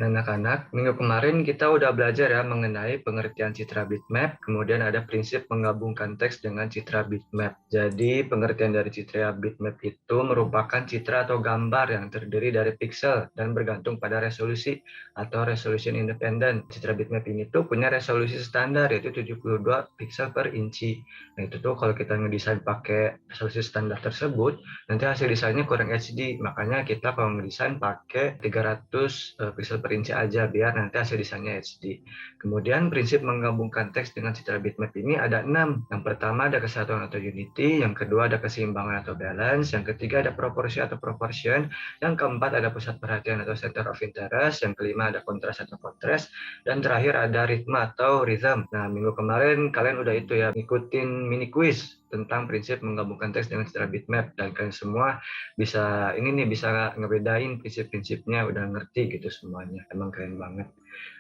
Anak-anak, minggu kemarin kita udah belajar ya mengenai pengertian citra bitmap, kemudian ada prinsip menggabungkan teks dengan citra bitmap. Jadi, pengertian dari citra bitmap itu merupakan citra atau gambar yang terdiri dari piksel dan bergantung pada resolusi atau resolution independent. Citra bitmap ini tuh punya resolusi standar yaitu 72 piksel per inci. Nah, itu tuh kalau kita ngedesain pakai resolusi standar tersebut, nanti hasil desainnya kurang HD. Makanya kita kalau ngedesain pakai 300 piksel per inci aja biar nanti hasil desainnya HD. Kemudian prinsip menggabungkan teks dengan citra bitmap ini ada 6. Yang pertama ada kesatuan atau unity, yang kedua ada keseimbangan atau balance, yang ketiga ada proporsi atau proportion, yang keempat ada pusat perhatian atau center of interest, yang kelima ada kontras atau contrast, dan terakhir ada ritme atau rhythm. Nah, minggu kemarin kalian udah itu ya, ngikutin mini quiz tentang prinsip menggabungkan teks dengan citra bitmap, dan kalian semua bisa bisa ngebedain prinsip-prinsipnya, udah ngerti gitu semuanya. Emang keren banget.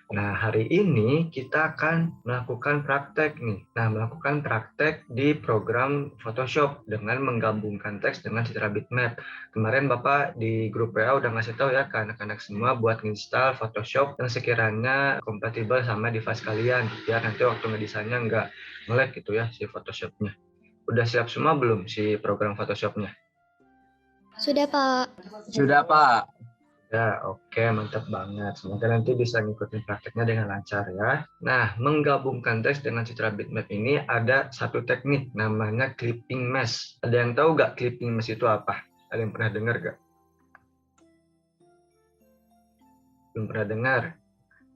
Nah, hari ini kita akan melakukan praktek nih. Nah, melakukan praktek di program Photoshop dengan menggabungkan teks dengan citra bitmap. Kemarin Bapak di grup WA udah ngasih tahu ya ke anak-anak semua buat install Photoshop yang sekiranya kompatibel sama device kalian, biar nanti waktu ngedesainnya nggak nge-lag gitu ya si Photoshopnya. Udah siap semua belum si program Photoshopnya? Sudah, Pak. Sudah, Pak. Ya, oke, mantap banget. Semoga nanti bisa ngikutin prakteknya dengan lancar ya. Nah, menggabungkan teks dengan citra bitmap ini ada satu teknik namanya clipping mesh. Ada yang tahu nggak clipping mesh itu apa? Ada yang pernah dengar nggak? Belum pernah dengar?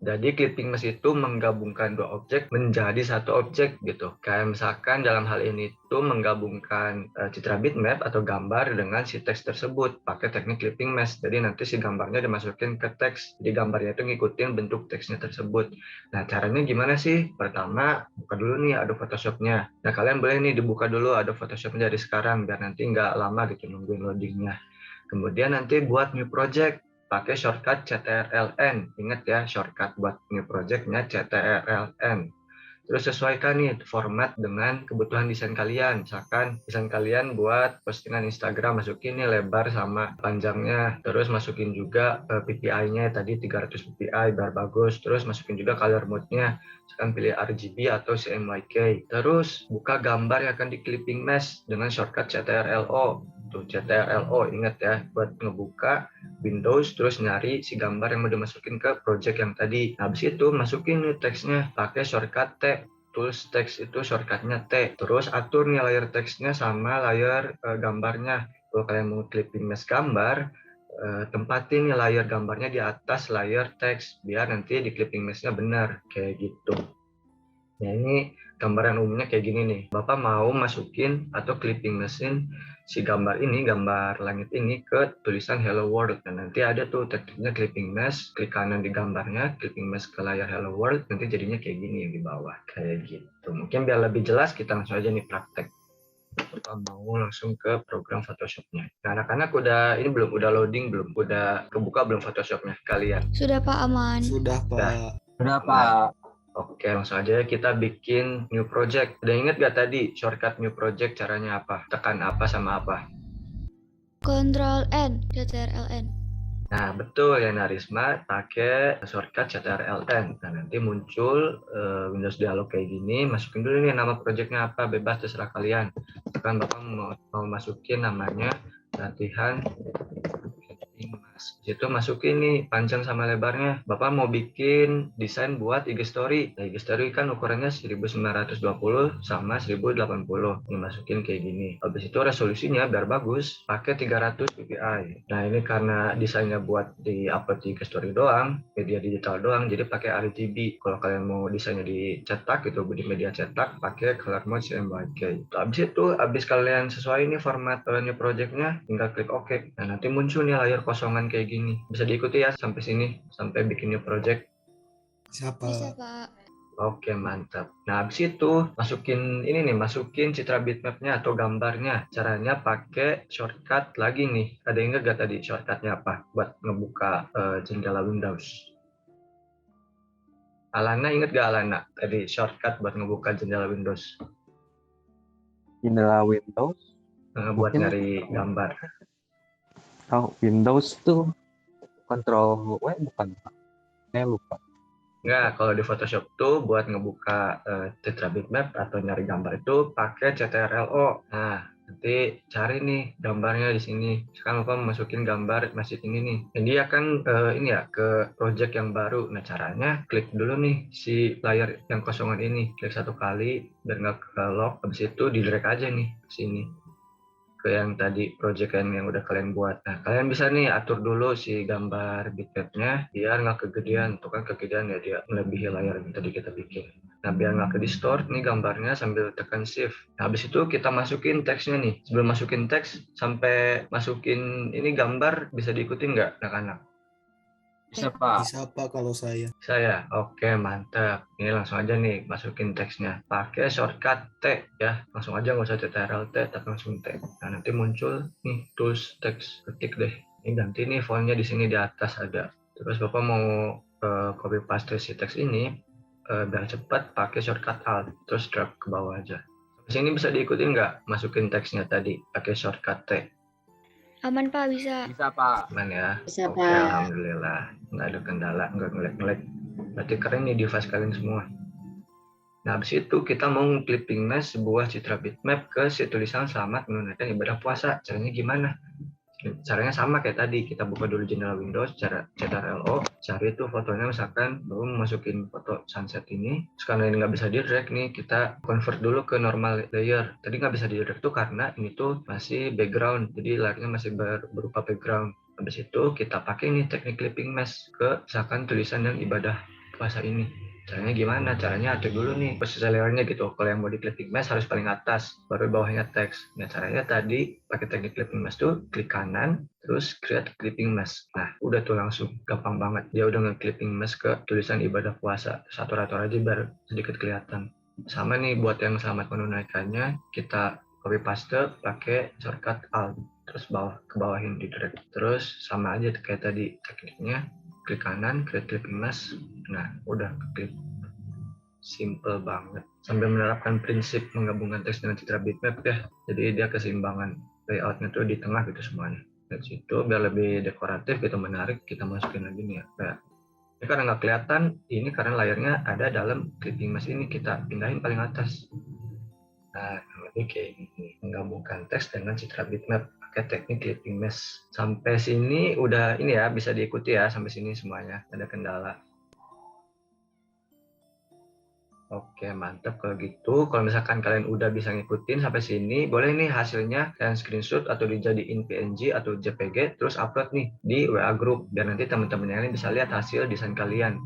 Jadi clipping mesh itu menggabungkan dua objek menjadi satu objek gitu. Kayak misalkan dalam hal ini itu menggabungkan citra bitmap atau gambar dengan si teks tersebut pakai teknik clipping mesh. Jadi nanti si gambarnya dimasukin ke teks. Jadi gambarnya itu ngikutin bentuk teksnya tersebut. Nah, caranya gimana sih? Pertama, buka dulu nih Adobe Photoshop-nya. Nah, kalian boleh nih dibuka dulu Adobe Photoshop-nya dari sekarang biar nanti nggak lama gitu nungguin loadingnya. Kemudian nanti buat new project pakai shortcut CTRL-N. Ingat ya, shortcut buat new project-nya CTRL-N. Terus sesuaikan nih format dengan kebutuhan desain kalian. Misalkan desain kalian buat postingan Instagram, masukin nih lebar sama panjangnya. Terus masukin juga PPI-nya tadi 300 PPI biar bagus. Terus masukin juga color mode-nya. Misalkan pilih RGB atau CMYK. Terus buka gambar yang akan di clipping mesh dengan shortcut CTRL-O. Tuh, CTRL-O ingat ya buat ngebuka Windows, terus nyari si gambar yang mau dimasukin ke project yang tadi. Habis itu masukin nih teksnya pakai shortcut T. Tools text itu shortcutnya T. Terus atur nih layer teksnya sama layer gambarnya. Kalau kalian mau clipping mesh gambar, tempatin nih layer gambarnya di atas layer teks biar nanti di clipping meshnya benar kayak gitu. Nah, ini gambaran umumnya kayak gini nih. Bapak mau masukin atau clipping mesin si gambar ini, gambar langit ini ke tulisan Hello World. Dan nanti ada tuh tekniknya clipping mesh, klik kanan di gambarnya, clipping mesh ke layar Hello World, nanti jadinya kayak gini yang di bawah. Kayak gitu. Mungkin biar lebih jelas kita langsung aja nih praktek. Bapak mau langsung ke program Photoshop-nya. Nah, anak-anak udah loading belum? Udah kebuka belum Photoshop-nya kalian? Sudah, Pak, aman. Sudah, Pak. Sudah, Pak. Oke, langsung aja kita bikin new project. Udah inget gak tadi shortcut new project caranya apa? Tekan apa sama apa? Ctrl N, CTRL-N. Nah, betul ya Narisma, pakai shortcut CTRL-N. Nah, nanti muncul Windows dialog kayak gini, masukin dulu nih nama projectnya apa, bebas terserah kalian. Kan Bapak mau masukin namanya latihan Mas. Situ masukin nih panjang sama lebarnya. Bapak mau bikin desain buat IG story. Nah, IG story kan ukurannya 1920 sama 1080. Ini masukin kayak gini. Habis itu resolusinya biar bagus, pakai 300 ppi. Nah, ini karena desainnya buat di upload di IG story doang, media digital doang, jadi pakai RGB. Kalau kalian mau desainnya dicetak gitu, di media cetak, pakai color mode CMYK. Habis itu, habis kalian sesuai ini format new project-nya, tinggal klik OK. Nah, nanti muncul nih layar kosongan kayak gini. Bisa diikuti ya sampai sini, sampai bikin new project. Siapa? Bisa, Pak. Oke, mantap. Nah, habis itu masukin citra bitmap-nya atau gambarnya. Caranya pakai shortcut lagi nih. Ada yang ingat gak tadi shortcutnya apa? Buat ngebuka jendela Windows. Alana inget gak Alana? Tadi shortcut buat ngebuka jendela Windows. Jendela Windows. Buat Mungkin nyari gambar. Windows tuh Control W bukan, Pak? Saya lupa. Enggak, kalau di Photoshop tuh buat ngebuka Citra Bitmap atau nyari gambar itu pakai CTRL-O. Nah, nanti cari nih gambarnya di sini. Sekarang Bapak masukin gambar masjid ini nih. Dan dia akan ini ya ke project yang baru. Nah, caranya klik dulu nih si layar yang kosongan ini. Klik 1 kali biar nggak ke lock. Habis itu di drag aja nih ke sini, ke yang tadi project yang udah kalian buat. Nah, kalian bisa nih atur dulu si gambar bitmapnya biar nggak kegedean. Tuh kan kegedean ya, dia melebihi layar yang tadi kita bikin. Nah, biar nggak ke distort nih gambarnya sambil tekan shift. Nah, habis itu kita masukin teksnya nih. Sebelum masukin teks, sampai masukin ini gambar bisa diikuti nggak anak-anak? Bisa Pak. Bisa Pak kalau saya. Saya, oke mantap. Ini langsung aja nih masukin teksnya. Pakai shortcut T ya. Langsung aja nggak usah CTRL T, tapi langsung T. Nah nanti muncul nih tools teks, ketik deh. Ini ganti nih fontnya di sini di atas ada. Terus Bapak mau copy paste si teks ini biar cepat pakai shortcut Alt. Terus drag ke bawah aja. Di sini bisa diikutin nggak masukin teksnya tadi pakai shortcut T? Aman Pak, bisa. Bisa Pak. Aman ya? Bisa, Oke, Pak. alhamdulillah. Nggak ada kendala, nggak ngelek-ngelek. Berarti keren nih device kalian semua. Nah, habis itu kita mau clipping mesh sebuah citra bitmap ke si tulisan selamat menunaikan ibadah puasa. Caranya gimana? Caranya sama kayak tadi, kita buka dulu jendela Windows, cara CTRL-O, cari tuh fotonya, misalkan baru masukin foto sunset ini. Terus karena ini nggak bisa di drag nih, kita convert dulu ke normal layer. Tadi nggak bisa di drag tuh karena ini tuh masih background, jadi layarnya masih berupa background. Habis itu kita pakai nih teknik clipping mesh ke misalkan tulisan yang ibadah puasa ini. Caranya gimana? Caranya atur dulu nih posisi layarnya gitu. Kalau yang mau di clipping mesh harus paling atas, baru bawahnya teks. Nah, caranya tadi pakai teknik clipping mesh tuh klik kanan, terus create clipping mesh. Nah, udah tuh langsung gampang banget. Dia udah nge-clipping mesh ke tulisan ibadah puasa. Satu-atur aja biar sedikit kelihatan. Sama nih buat yang selamat menunaikannya, kita copy paste pakai shortcut Alt. Terus ke bawahin di drag. Terus sama aja kayak tadi tekniknya, klik kanan, create clipping mesh. Nah, udah klik. Simple banget. Sambil menerapkan prinsip menggabungkan teks dengan citra bitmap ya. Jadi dia keseimbangan layoutnya tuh di tengah gitu semuanya. Dari situ biar lebih dekoratif gitu, menarik, kita masukin lagi nih ya. Kayak, ini karena nggak kelihatan, ini karena layarnya ada dalam clipping mesh ini, kita pindahin paling atas. Nah, ini kayak gini. Menggabungkan teks dengan citra bitmap pakai teknik clipping mesh. Sampai sini udah ini ya, bisa diikuti ya sampai sini semuanya. Ada kendala. Oke, mantap kalau gitu. Kalau misalkan kalian udah bisa ngikutin sampai sini, boleh nih hasilnya kalian screenshot atau dijadiin PNG atau JPG, terus upload nih di WA group, biar nanti teman-teman yang lain bisa lihat hasil desain kalian.